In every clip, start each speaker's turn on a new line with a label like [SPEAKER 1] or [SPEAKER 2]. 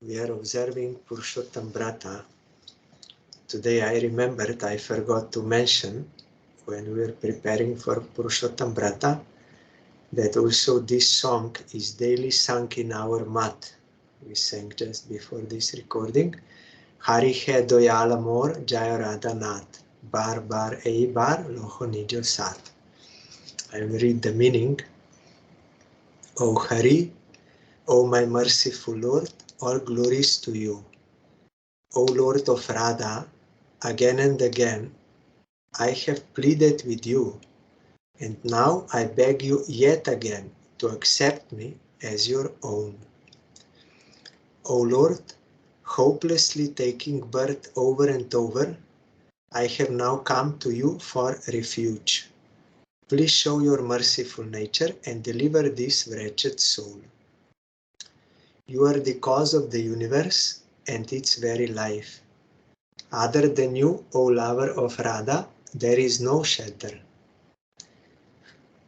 [SPEAKER 1] We are observing Purushottam Vrata. Today I remembered I forgot to mention when we were preparing for Purushottam Vrata that also this song is daily sung in our mat. We sang just before this recording. Hari hai doyal amor jaya radha nath, bar bar ei bar loho nijo sat. I will read the meaning. O Hari, O my merciful Lord, all glories to you. O Lord of Radha, again and again I have pleaded with you, and now I beg you yet again to accept me as your own. O Lord, hopelessly taking birth over and over, I have now come to you for refuge. Please show your merciful nature and deliver this wretched soul. You are the cause of the universe and its very life. Other than you, O lover of Radha, there is no shelter.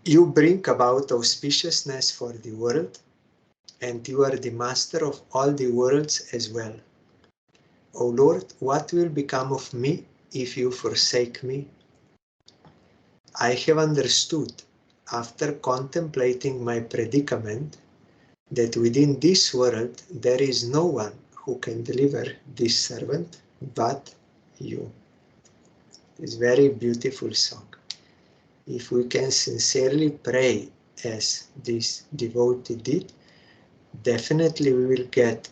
[SPEAKER 1] You bring about auspiciousness for the world, and you are the master of all the worlds as well. O Lord, what will become of me if you forsake me? I have understood, after contemplating my predicament, that within this world there is no one who can deliver this servant but you. It's a very beautiful song. If we can sincerely pray as this devotee did, definitely we will get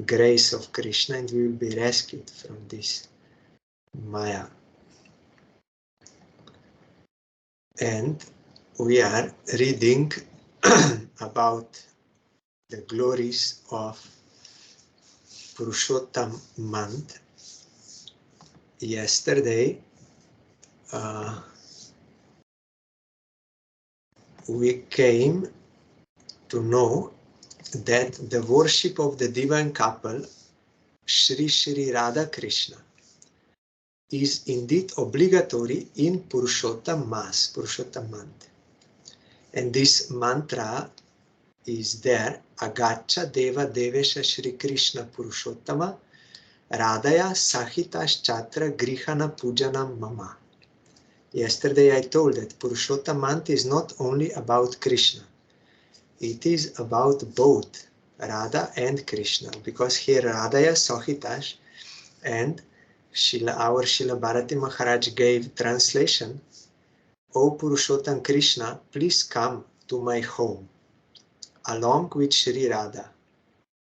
[SPEAKER 1] grace of Krishna and we will be rescued from this Maya. And we are reading about the glories of Purushottam month. Yesterday we came to know that the worship of the divine couple Shri Shri Radha Krishna is indeed obligatory in Purushottam Mas, Purushottam month. And this mantra is there, Agacha Deva Devesha Shri Krishna Purushottama Radhaya Sahitas Chatra Grihana Pujanam Mama. Yesterday I told that Purushottam month is not only about Krishna. It is about both Radha and Krishna, because here Radhaya Sahitash and our Srila Bharati Maharaj gave translation, O Purushottam Krishna, please come to my home along with Shri Radha.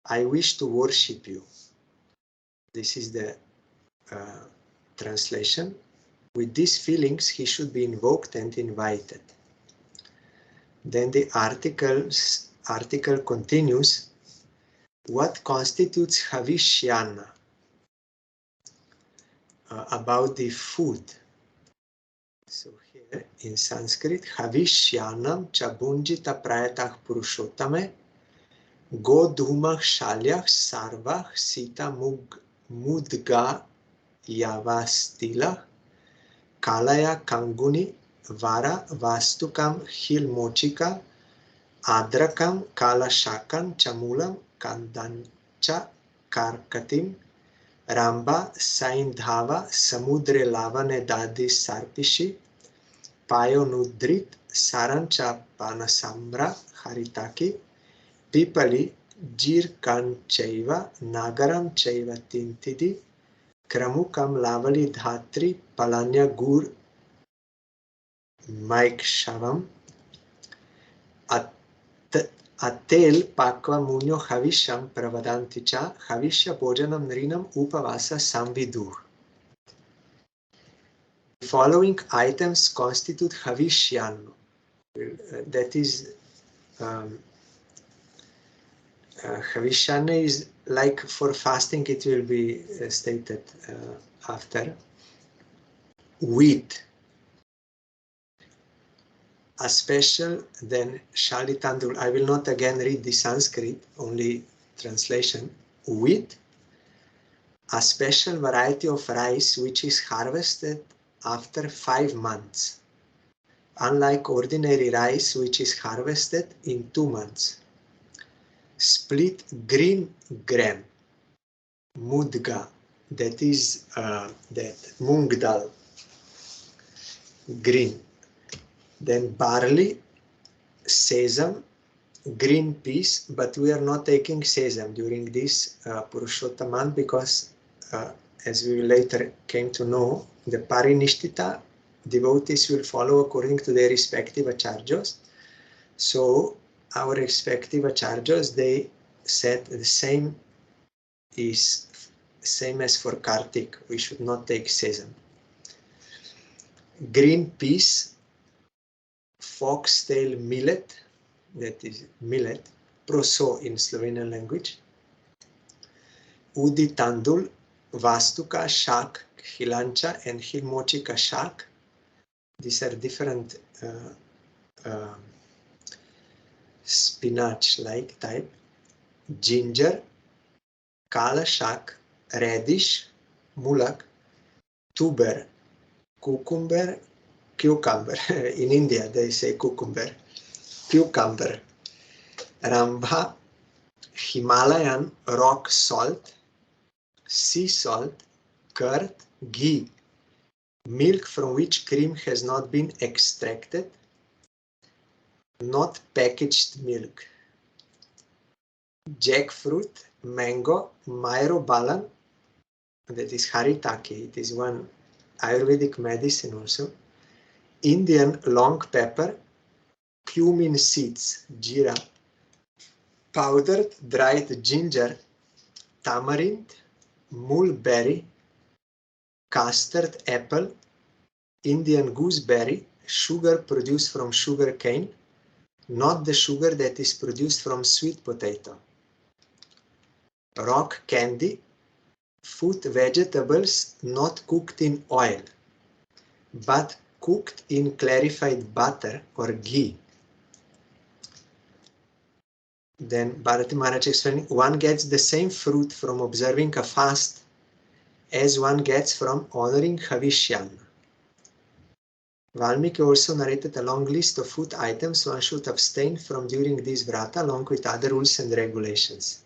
[SPEAKER 1] I wish to worship you. This is the translation. With these feelings, he should be invoked and invited. Then the article continues, what constitutes Havishyana? About the food. So here in Sanskrit, Havishyanam chabunjita prayatah purushottame godhumah shalyah sarvah sita mudga yavastilah kalaya kanguni vara vastukam hilmochika adrakam kalashakan chamulam kandancha karkatim Ramba Saindhava Samudre Lavane Dadi Sarpishi Payonudrit Sarancha Panasamra Haritaki Pipali Jirkan Chaiva Nagaram Chaiva Tintidi Kramukam Lavali Dhatri Palanya Gur Maikshavam Atel pakva munyo havisham pravadanticha havishya bhojanam nrinam upavasa samviduh. The following items constitute havishyan. That is, havishyan is like for fasting, it will be stated after. Wheat. A special, then Shalitandul. I will not again read the Sanskrit, only translation. Wheat, a special variety of rice which is harvested after 5 months, unlike ordinary rice which is harvested in 2 months. Split green gram. mudga, that is that mung dal, green. Then barley, sesame, green peas, but we are not taking sesame during this Purushottam month because as we later came to know, the Parinishtita devotees will follow according to their respective acharyas. So our respective acharyas, they said the same is same as for Kartik. We should not take sesame. Green peas, foxtail millet, that is millet, proso in Slovenian language, udi tandul, vastuka, shak, hilancha, and hilmochika shak. These are different spinach-like type. Ginger, kala shak, radish, mulak, tuber, cucumber, cucumber. In India, they say cucumber. Cucumber, rambha, Himalayan rock salt, sea salt, curd, ghee, milk from which cream has not been extracted, not packaged milk, jackfruit, mango, myrobalan, that is haritaki, it is one Ayurvedic medicine also, Indian long pepper, cumin seeds, jeera, powdered dried ginger, tamarind, mulberry, custard apple, Indian gooseberry, sugar produced from sugar cane, not the sugar that is produced from sweet potato. Rock candy, food vegetables not cooked in oil, but cooked in clarified butter or ghee. Then Bharati Maharaj explaining, one gets the same fruit from observing a fast as one gets from honoring Havishyan. Valmiki also narrated a long list of food items one should abstain from during this vrata along with other rules and regulations.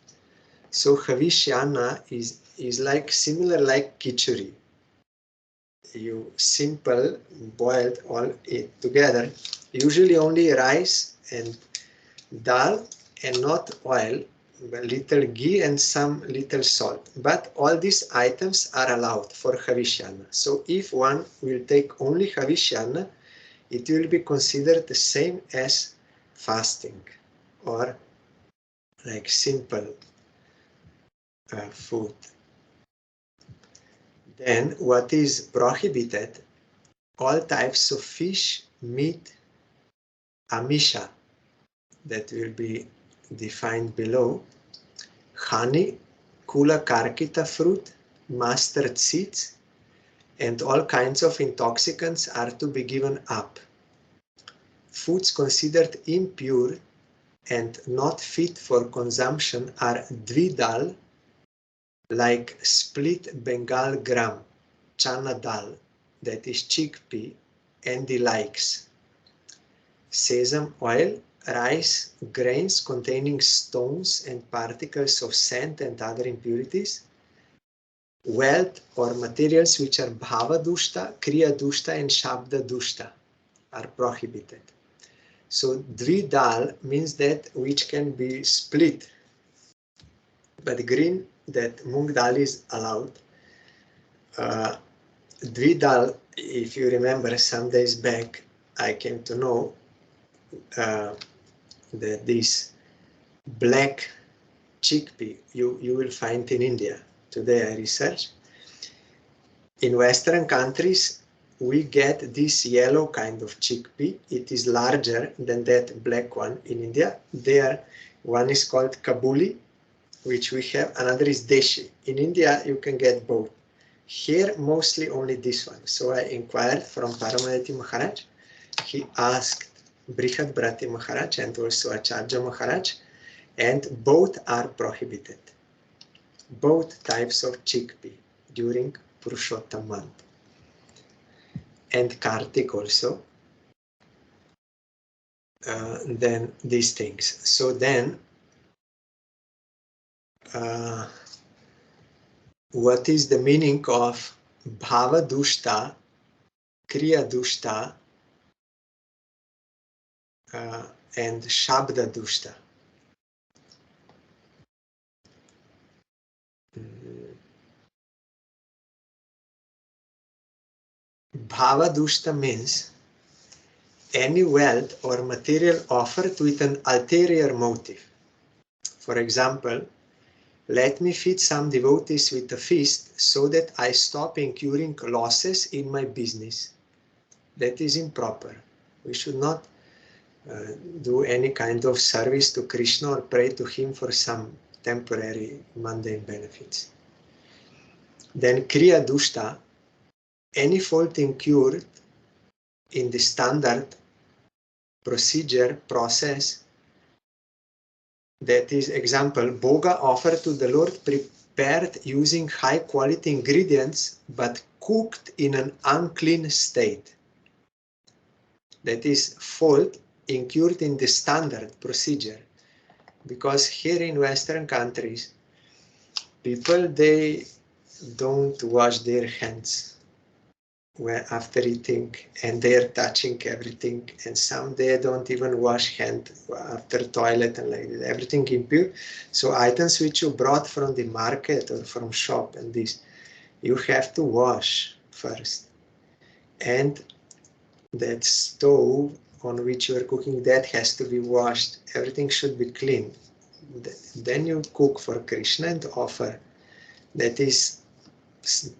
[SPEAKER 1] So Havishyana is like similar like Khichuri. You simple boiled all it together, usually only rice and dal and not oil, little ghee and some little salt. But all these items are allowed for Havishyana. So if one will take only Havishyana, it will be considered the same as fasting or like simple food. Then what is prohibited? All types of fish, meat, amisha, that will be defined below, honey, kula karkita fruit, mustard seeds, and all kinds of intoxicants are to be given up. Foods considered impure and not fit for consumption are dvidal, like split Bengal gram, chana dal, that is chickpea, and the likes. Sesame oil, rice, grains containing stones and particles of sand and other impurities, wealth or materials which are bhava dushta, kriya dushta, and shabda dushta are prohibited. So dvidal means that which can be split, but green, that mung dal is allowed. Dvidal, if you remember, some days back, I came to know that this black chickpea you will find in India. Today I researched. In Western countries, we get this yellow kind of chickpea. It is larger than that black one in India. There, one is called Kabuli, which we have. Another is Deshi. In India, you can get both. Here, mostly only this one. So I inquired from Paramadeti Maharaj. He asked Brihad Bharati Maharaj and also Acharya Maharaj, and both are prohibited. Both types of chickpea during Purushottam month. And Kartik also. Then these things. So then what is the meaning of Bhava Dushta, Kriya Dushta, and Shabda Dushta. Bhava Dushta means any wealth or material offered with an ulterior motive. For example, let me feed some devotees with a feast so that I stop incurring losses in my business. That is improper. We should not do any kind of service to Krishna or pray to him for some temporary mundane benefits. Then Kriya Dushta, any fault incurred in the standard procedure, process, that is, example, Bhoga offered to the Lord prepared using high quality ingredients but cooked in an unclean state. That is fault incurred in the standard procedure. Because here in Western countries, people, they don't wash their hands after eating, and they're touching everything, and some they don't even wash hand after toilet and like that, everything impure. So items which you brought from the market or from shop and this, you have to wash first. And that stove on which you are cooking, that has to be washed. Everything should be clean. Then you cook for Krishna and offer. That is,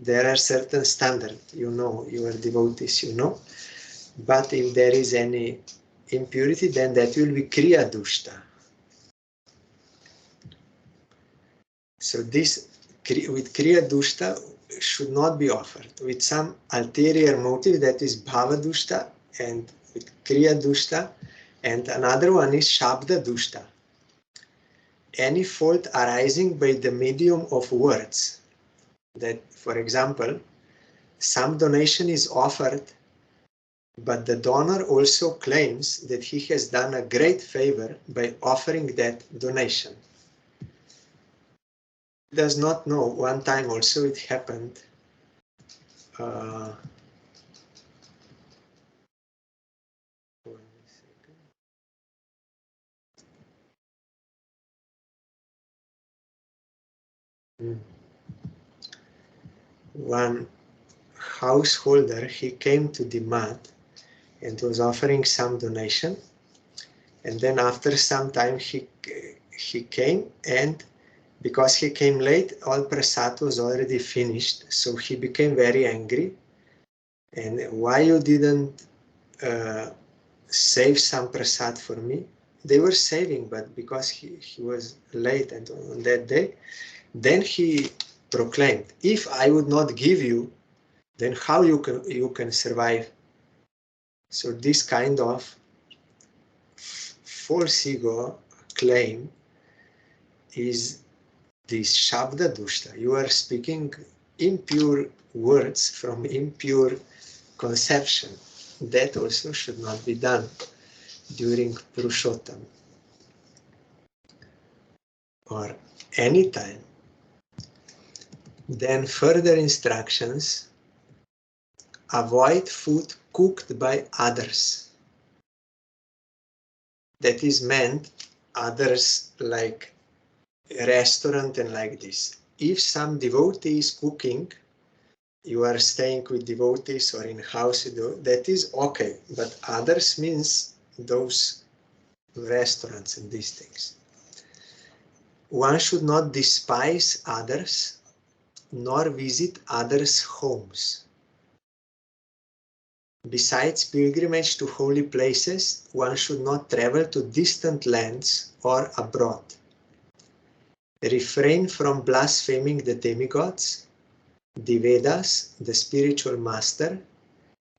[SPEAKER 1] there are certain standards, you know, you are devotees, you know. But if there is any impurity, then that will be Kriya Dushta. So this, with Kriya Dushta, should not be offered. With some ulterior motive, that is Bhava Dushta, and with Kriya Dushta, and another one is Shabda Dushta. Any fault arising by the medium of words. That, for example, some donation is offered, but the donor also claims that he has done a great favor by offering that donation. He does not know. One time also it happened. One householder, he came to the mat and was offering some donation, and then after some time he came, and because he came late, all prasad was already finished, so he became very angry. And why you didn't save some prasad for me? They were saving, but because he was late and on that day, then he proclaimed, if I would not give you, then how you can survive? So this kind of false ego claim is this Shabda Dushta. You are speaking impure words from impure conception. That also should not be done during Purushottam or any time. Then further instructions: avoid food cooked by others. That is meant others like a restaurant and like this. If some devotee is cooking, you are staying with devotees or in house, that is okay. But others means those restaurants and these things. One should not despise others, nor visit others' homes. Besides pilgrimage to holy places, one should not travel to distant lands or abroad. Refrain from blaspheming the demigods, the Vedas, the spiritual master,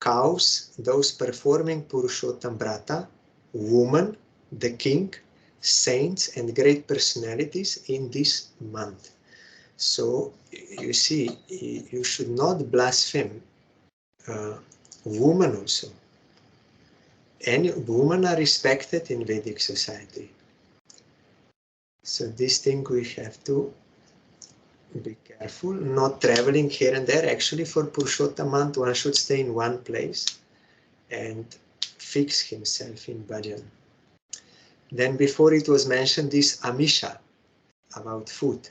[SPEAKER 1] cows, those performing Purushottam Vrata, women, the king, saints, and great personalities in this month. So, you see, you should not blaspheme women also. And women are respected in Vedic society. So this thing we have to be careful. careful, not traveling here and there. Actually, for Purushottam, one should stay in one place and fix himself in bhajan. Then before it was mentioned this amisha, about food.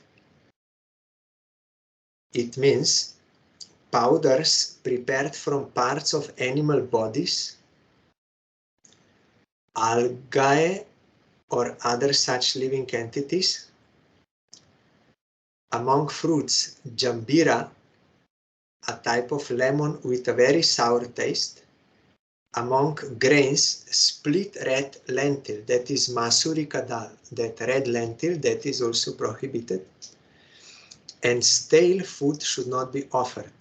[SPEAKER 1] It means powders prepared from parts of animal bodies, algae or other such living entities. Among fruits, jambira, a type of lemon with a very sour taste. Among grains, split red lentil, that is masurika dal, that red lentil that is also prohibited. And stale food should not be offered.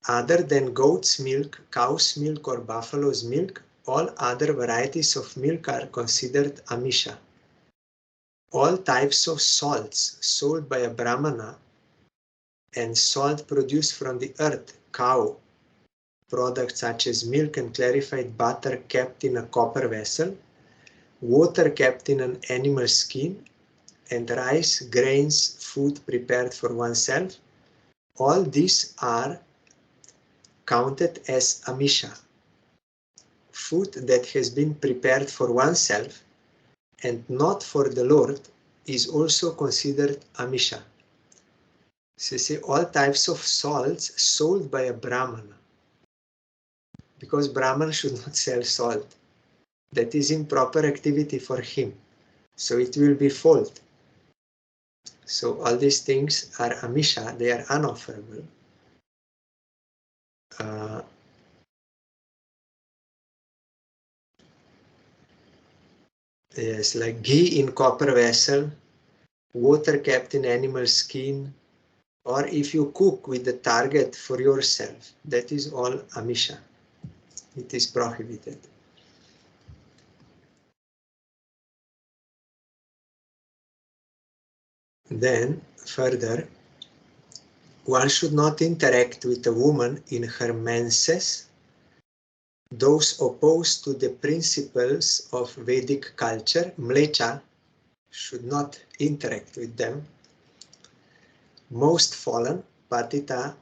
[SPEAKER 1] Other than goat's milk, cow's milk or buffalo's milk, all other varieties of milk are considered amisha. All types of salts sold by a brahmana and salt produced from the earth, cow, products such as milk and clarified butter kept in a copper vessel, water kept in an animal skin, and rice, grains, food prepared for oneself, all these are counted as amisha. Food that has been prepared for oneself and not for the Lord is also considered amisha. So you see, all types of salts sold by a brahmana, because brahman should not sell salt. That is improper activity for him. So it will be fault. So all these things are amisha, they are unofferable. Yes, like ghee in copper vessel, water kept in animal skin, or if you cook with the target for yourself, that is all amisha. It is prohibited. Then, further, one should not interact with a woman in her menses. Those opposed to the principles of Vedic culture, mlecha, should not interact with them. Most fallen, patita,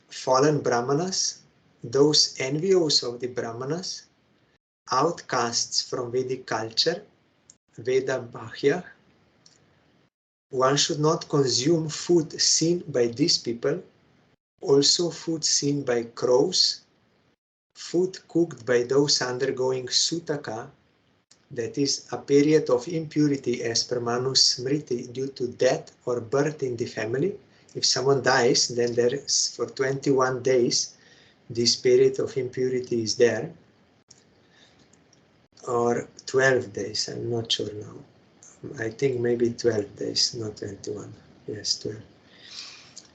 [SPEAKER 1] fallen brahmanas, those envious of the brahmanas, outcasts from Vedic culture, Veda Bahya. One should not consume food seen by these people, also food seen by crows, food cooked by those undergoing sutaka, that is a period of impurity as per Manu Smriti due to death or birth in the family. If someone dies, then there is for 21 days, this period of impurity is there, or 12 days, I'm not sure now. I think maybe 12 days, not 21. Yes, 12.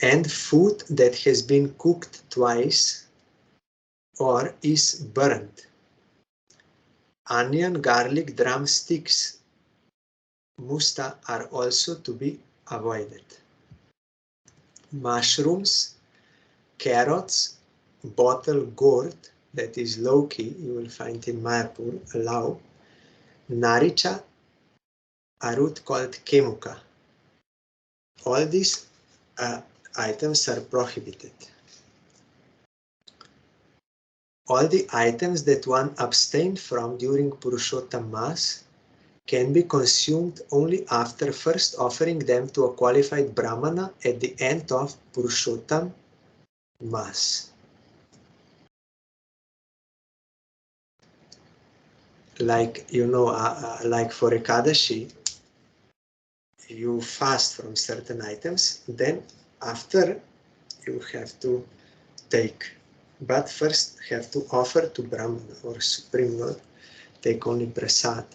[SPEAKER 1] And food that has been cooked twice or is burnt. Onion, garlic, drumsticks, musta are also to be avoided. Mushrooms, carrots, bottle gourd, that is Loki, you will find in Mayapur, allow. Naricha, a root called kemuka. All these items are prohibited. All the items that one abstained from during Purushottam Mass can be consumed only after first offering them to a qualified Brahmana at the end of Purushottam Mass. Like, you know, like for Ekadashi, you fast from certain items, then after you have to take. But first have to offer to Brahmana or Supreme Lord, take only prasad.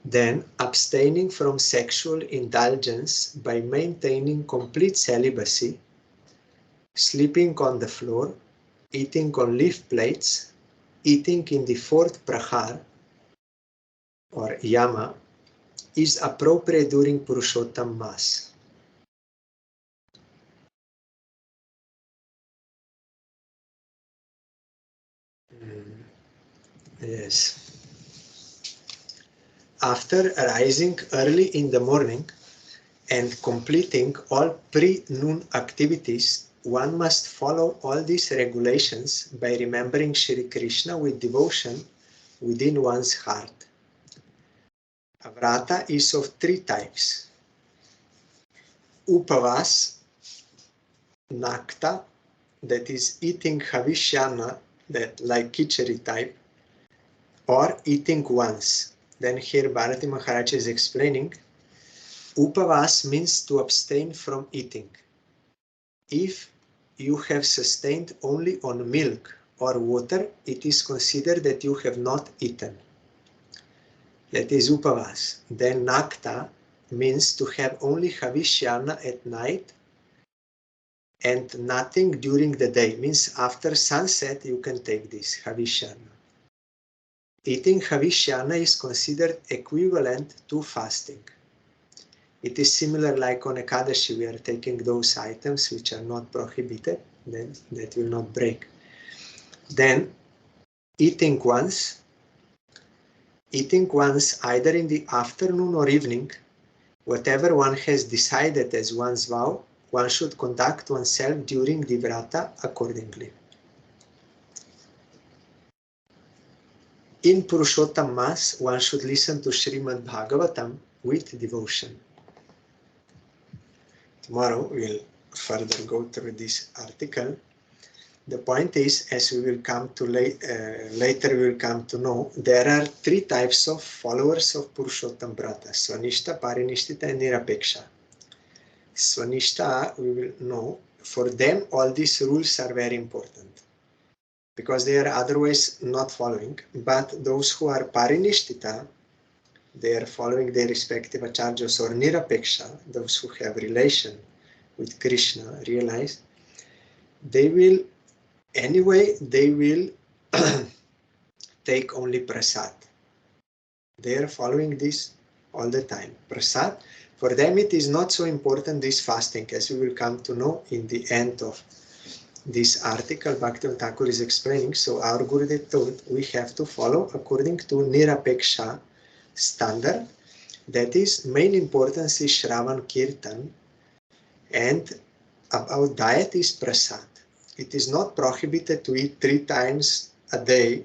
[SPEAKER 1] Then abstaining from sexual indulgence by maintaining complete celibacy, sleeping on the floor, eating on leaf plates, eating in the fourth prahar or yama is appropriate during Purushottam Mass. Yes. After rising early in the morning, and completing all pre-noon activities, one must follow all these regulations by remembering Shri Krishna with devotion within one's heart. A vrata is of three types: upavas, nakta, that is eating havishyana, that like khichdi type, or eating once. Then here Bharati Maharaj is explaining, upavas means to abstain from eating. If you have sustained only on milk or water, it is considered that you have not eaten. That is upavas. Then nakta means to have only havishyana at night and nothing during the day. Means after sunset you can take this havishyana. Eating havishyana is considered equivalent to fasting. It is similar like on Ekadashi, we are taking those items which are not prohibited, then that will not break. Then eating once either in the afternoon or evening, whatever one has decided as one's vow, one should conduct oneself during the vrata accordingly. In Purushottam Mas, one should listen to Srimad Bhagavatam with devotion. Tomorrow we'll further go through this article. The point is, as we will come to later, we will come to know, there are three types of followers of Purushottam Vrata: Svanishta, Parinishtita, and Nirapeksha. Svanishta, we will know, for them all these rules are very important because they are otherwise not following. But those who are Parinishtita, they are following their respective acharyas, or Nirapeksha, those who have relation with Krishna, realize they will take only prasad. They are following this all the time. Prasad, for them it is not so important, this fasting, as we will come to know in the end of this article. Bhaktivinoda Thakur is explaining, so our Gurudev told we have to follow according to Nirapeksha standard. That is, main importance is Shravan Kirtan, and about diet is prasad. It is not prohibited to eat 3 times a day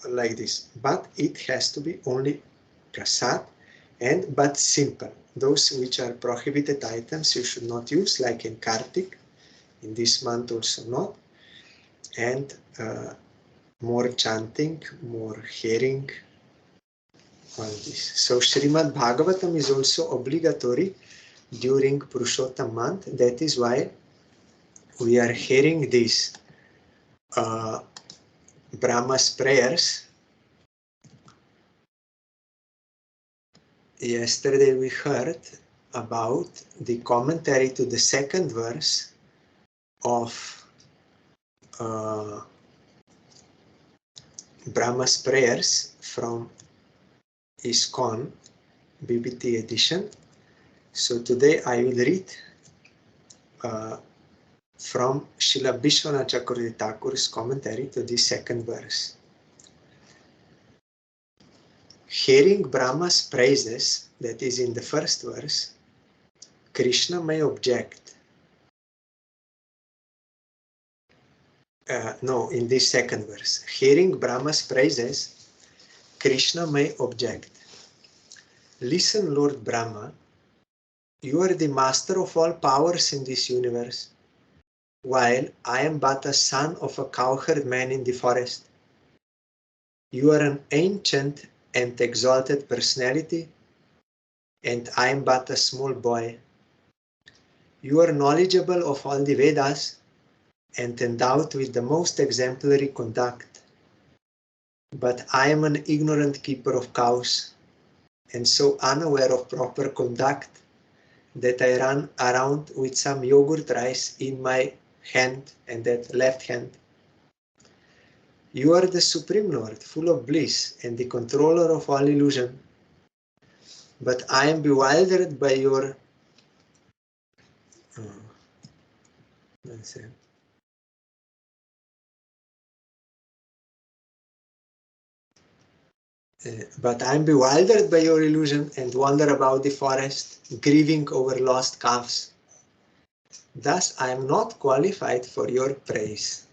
[SPEAKER 1] like this, but it has to be only prasad, but simple. Those which are prohibited items you should not use, like in Kartik, in this month also not, and more chanting, more hearing, all this. So Srimad Bhagavatam is also obligatory during Purushottam month. That is why we are hearing these Brahma's prayers. Yesterday we heard about the commentary to the second verse of Brahma's prayers from ISKCON BBT edition. So today I will read from Srila Visvanatha Cakravarti Thakur's commentary to the second verse. Hearing Brahma's praises, that is in the first verse, Krishna may object. In this second verse. Hearing Brahma's praises, Krishna may object. Listen, Lord Brahma, you are the master of all powers in this universe, while I am but a son of a cowherd man in the forest. You are an ancient and exalted personality, and I am but a small boy. You are knowledgeable of all the Vedas and endowed with the most exemplary conduct. But I am an ignorant keeper of cows, and so unaware of proper conduct that I run around with some yogurt rice in my hand, and that left hand. You are the Supreme Lord, full of bliss and the controller of all illusion. But I am bewildered by your But I am bewildered by your illusion and wander about the forest, grieving over lost calves. Thus I am not qualified for your praise.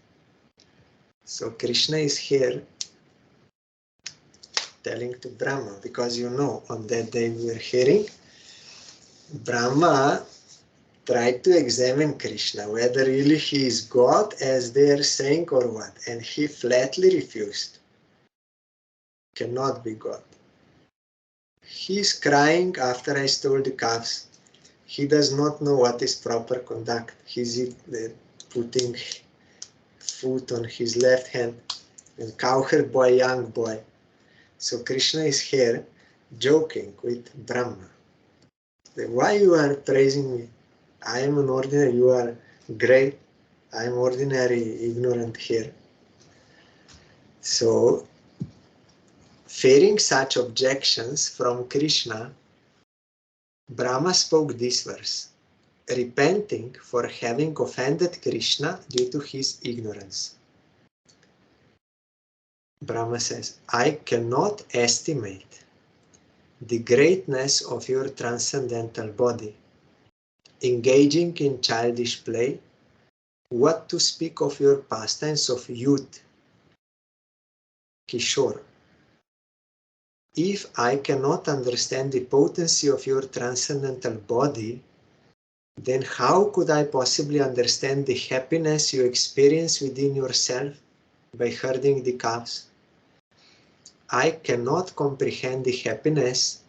[SPEAKER 1] So Krishna is here telling to Brahma, because you know, on that day we were hearing, Brahma tried to examine Krishna, whether really he is God as they are saying or what, and he flatly refused. Cannot be God. He is crying after I stole the calves. He does not know what is proper conduct. He's putting foot on his left hand, and cowherd boy, young boy. So Krishna is here joking with Brahma. Why you are praising me? I am an ordinary, you are great. I am ordinary, ignorant here. So, fearing such objections from Krishna, Brahma spoke this verse, repenting for having offended Krishna due to his ignorance. Brahma says, I cannot estimate the greatness of your transcendental body, engaging in childish play, what to speak of your pastimes of youth, Kishore. If I cannot understand the potency of your transcendental body, then how could I possibly understand the happiness you experience within yourself by herding the calves? I cannot comprehend the happiness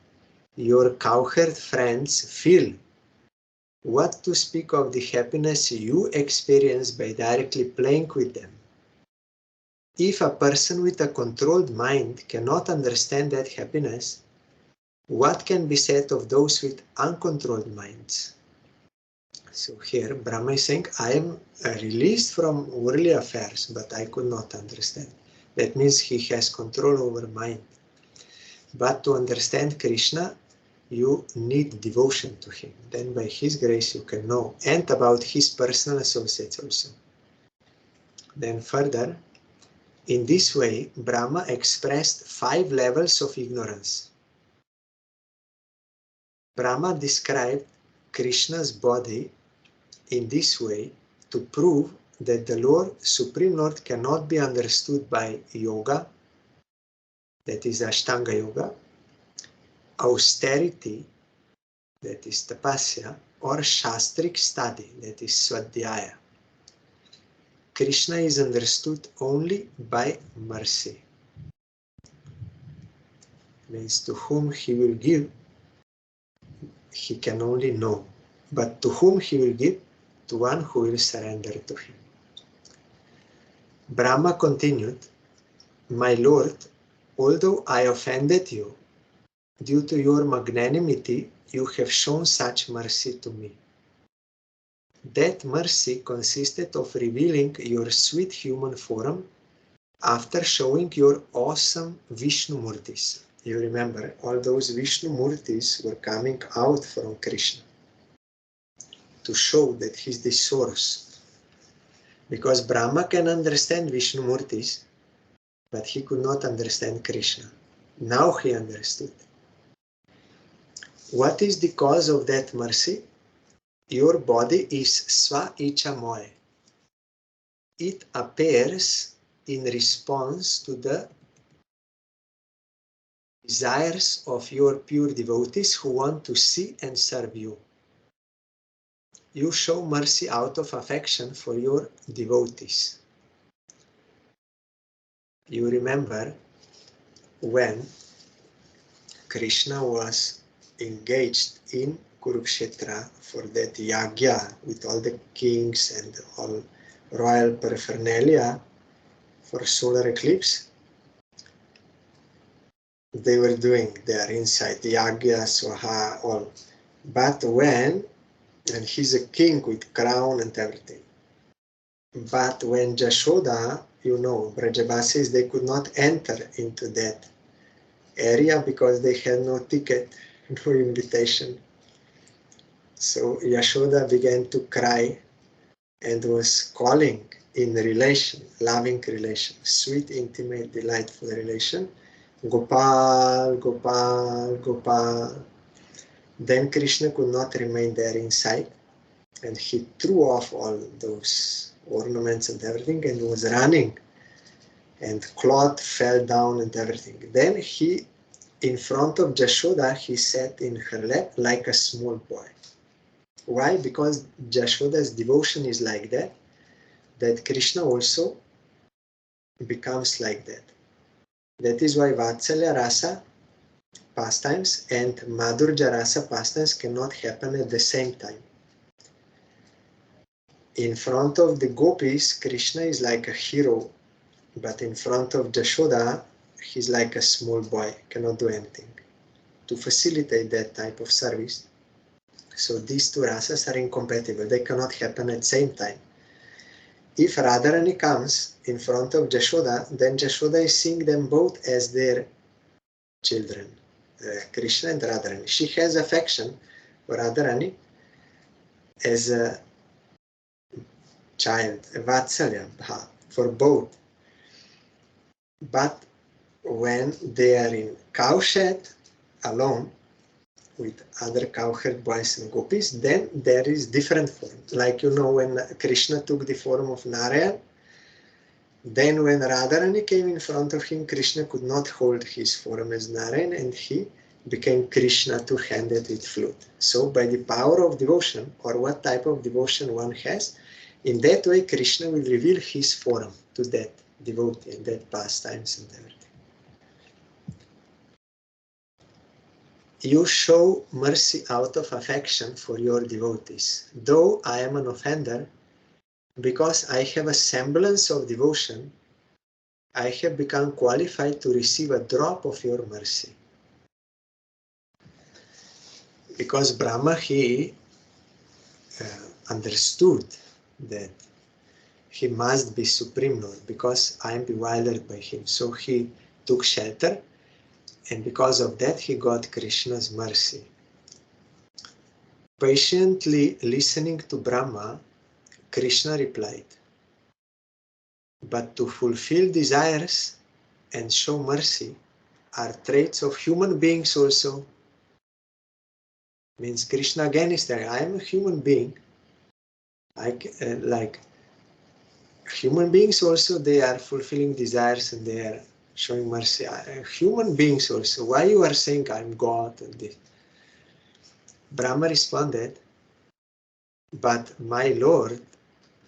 [SPEAKER 1] your cowherd friends feel. What to speak of the happiness you experience by directly playing with them? If a person with a controlled mind cannot understand that happiness, what can be said of those with uncontrolled minds? So here Brahma is saying, I am released from worldly affairs, but I could not understand. That means he has control over mind. But to understand Krishna, you need devotion to him. Then by his grace you can know, and about his personal associates also. Then further, in this way, Brahma expressed 5 levels of ignorance. Brahma described Krishna's body in this way to prove that the Lord, Supreme Lord, cannot be understood by yoga, that is Ashtanga Yoga, austerity, that is tapasya, or shastric study, that is swadhyaya. Krishna is understood only by mercy. Means to whom he will give, he can only know. But to whom he will give? To one who will surrender to him. Brahma continued, my Lord, although I offended you, due to your magnanimity, you have shown such mercy to me. That mercy consisted of revealing your sweet human form after showing your awesome Vishnu Murtis. You remember, all those Vishnu Murtis were coming out from Krishna to show that he's the source. Because Brahma can understand Vishnu Murtis, but he could not understand Krishna. Now he understood. What is the cause of that mercy? Your body is sva icha moe. It appears in response to the desires of your pure devotees who want to see and serve you. You show mercy out of affection for your devotees. You remember when Krishna was engaged in Kurukshetra for that yagya with all the kings and all royal paraphernalia for solar eclipse. They were doing there inside the yagya, swaha, all. But when, and he's a king with crown and everything. But when Jashoda, you know, Brajabasis, they could not enter into that area because they had no ticket, no invitation. So Yashoda began to cry and was calling in relation, loving relation, sweet, intimate, delightful relation, Gopal, Gopal, Gopal. Then Krishna could not remain there inside, and he threw off all those ornaments and everything and was running, and cloth fell down and everything. Then he, in front of Jashoda, he sat in her lap like a small boy. Why? Because Jashoda's devotion is like that, that Krishna also becomes like that. That is why Vatsalya Rasa pastimes and Madhurja Rasa pastimes cannot happen at the same time. In front of the gopis, Krishna is like a hero, but in front of Jashoda, he's like a small boy, cannot do anything. To facilitate that type of service, so these two rasas are incompatible, they cannot happen at the same time. If Radharani comes in front of Jashoda, then Jashoda is seeing them both as their children, Krishna and Radharani. She has affection for Radharani as a child, a Vatsalya, for both. But when they are in cowshed alone with other cowherd boys and gopis, then there is different form. Like when Krishna took the form of Narayan, then when Radharani came in front of him, Krishna could not hold his form as Narayan, and he became Krishna two-handed with flute. So by the power of devotion, or what type of devotion one has, in that way Krishna will reveal his form to that devotee and that pastimes and everything. You show mercy out of affection for your devotees. Though I am an offender, because I have a semblance of devotion, I have become qualified to receive a drop of your mercy. Because Brahma, he understood that he must be Supreme Lord, because I am bewildered by him. So he took shelter, and because of that he got Krishna's mercy. Patiently listening to Brahma, Krishna replied, but to fulfill desires and show mercy are traits of human beings also. Means Krishna again is there. I am a human being. Like human beings also, they are fulfilling desires and they are showing mercy. Human beings also. Why you are saying I am God and this? Brahma responded, but my Lord,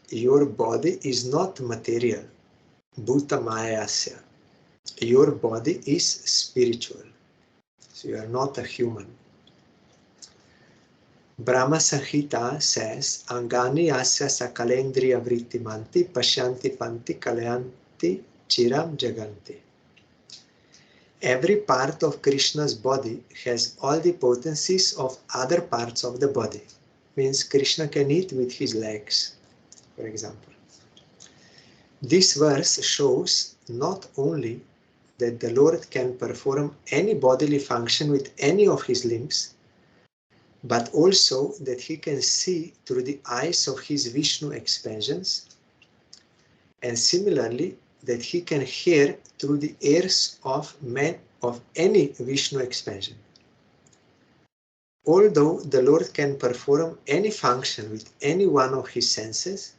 [SPEAKER 1] your body is not material. Bhuta mayasya. Your body is spiritual. So you are not a human. Brahma Sanhita says, Angani asya sakalendriya vrittimanti pashyanti panti kalayanti chiram jaganti. Every part of Krishna's body has all the potencies of other parts of the body. Means Krishna can eat with his legs, for example. This verse shows not only that the Lord can perform any bodily function with any of his limbs, but also that he can see through the eyes of his Vishnu expansions, and similarly that he can hear through the ears of any Vishnu expansion. Although the Lord can perform any function with any one of his senses,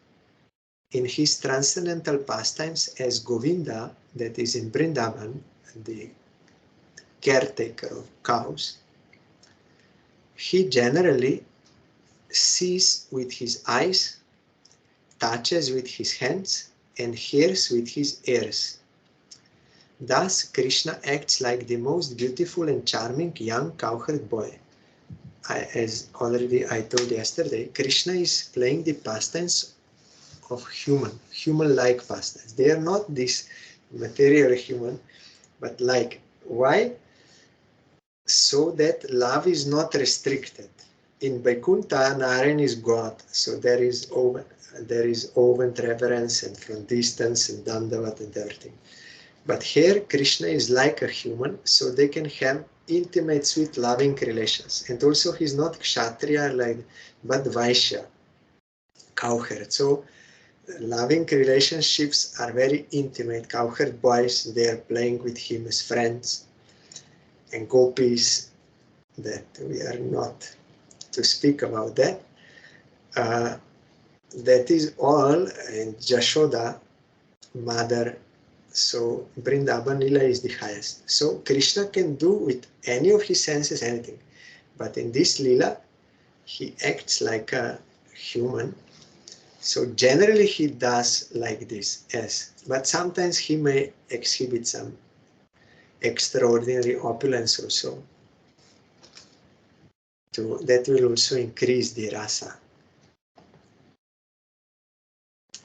[SPEAKER 1] in his transcendental pastimes as Govinda, that is in Vrindavan, the caretaker of cows, he generally sees with his eyes, touches with his hands, and hears with his ears. Thus, Krishna acts like the most beautiful and charming young cowherd boy. As already I told yesterday, Krishna is playing the pastimes of human-like pastimes. They are not this material human, but like. Why? So that love is not restricted. In Vaikuntha, Narayan is God, so there is awe and reverence, and from distance and dandavat and everything. But here, Krishna is like a human, so they can have intimate, sweet, loving relations. And also, he's not kshatriya, but vaishya, cowherd. So, loving relationships are very intimate. Cowherd boys, they are playing with him as friends. and gopis, that we are not to speak about that. That is all, and Jashoda, mother, so Vrindavan Lila is the highest. So Krishna can do with any of his senses anything, but in this Lila, he acts like a human. So generally he does like this, yes, but sometimes he may exhibit some extraordinary opulence also. That will also increase the rasa,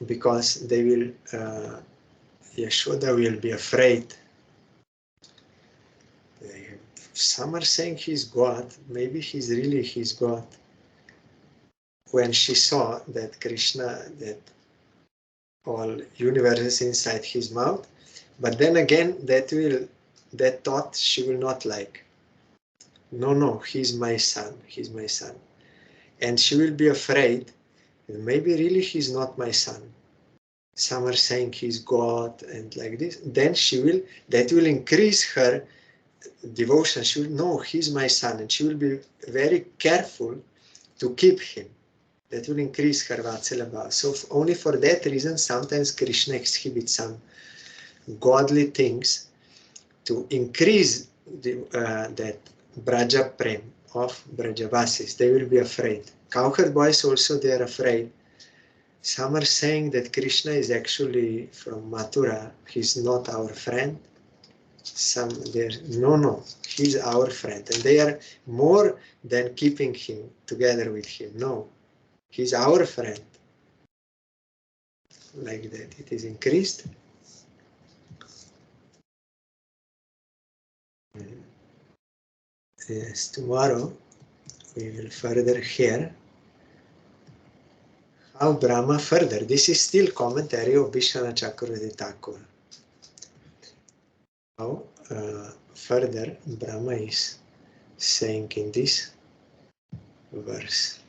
[SPEAKER 1] because they will, Yashoda will be afraid. Some are saying he's God, maybe he's really his God. When she saw that Krishna, that all universe is inside his mouth, but then again that thought she will not like. No, he's my son, he's my son. And she will be afraid, maybe really he's not my son. Some are saying he's God and like this. Then that will increase her devotion. She will know he's my son, and she will be very careful to keep him. That will increase her Vatsalya Bhava. So only for that reason, sometimes Krishna exhibits some godly things to increase that Braja Prem of Brajavasis. They will be afraid. Cowherd boys also, they are afraid. Some are saying that Krishna is actually from Mathura. He's not our friend. No, he's our friend. And they are more than keeping him together with him. No, he's our friend. Like that, it is increased. Yes, tomorrow we will further hear how Brahma further. This is still commentary of Visvanatha Cakravarti Thakura. How further Brahma is saying in this verse.